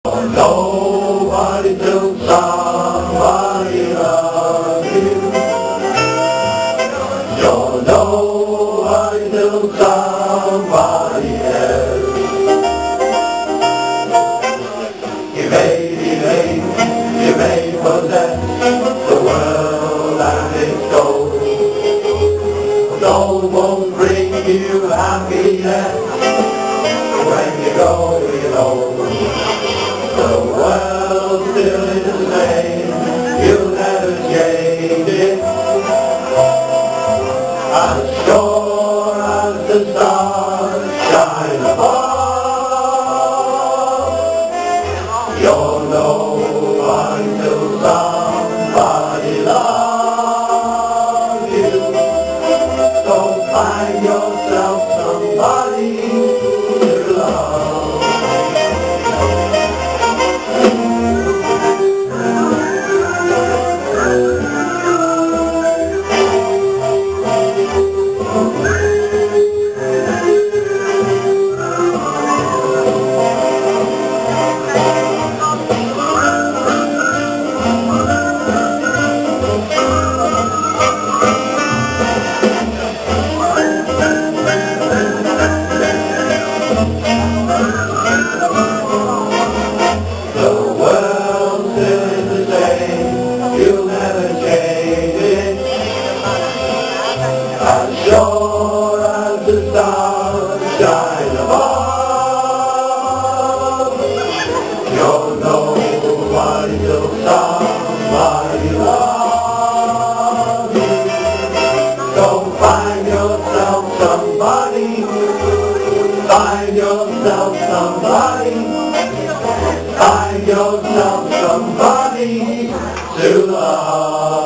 Nobody till somebody loves you. You're nobody till somebody else. You may be late, you may possess the world and its gold. Gold won't bring you happiness when you go, you know. The world still is the same, you'll never change it. As sure as the stars shine above, you'll know until somebody loves you. So find yourself somebody to love. You'll never change it. As sure as the stars shine above, you'll know until somebody loves you. So find yourself somebody, find yourself somebody, find yourself somebody to love.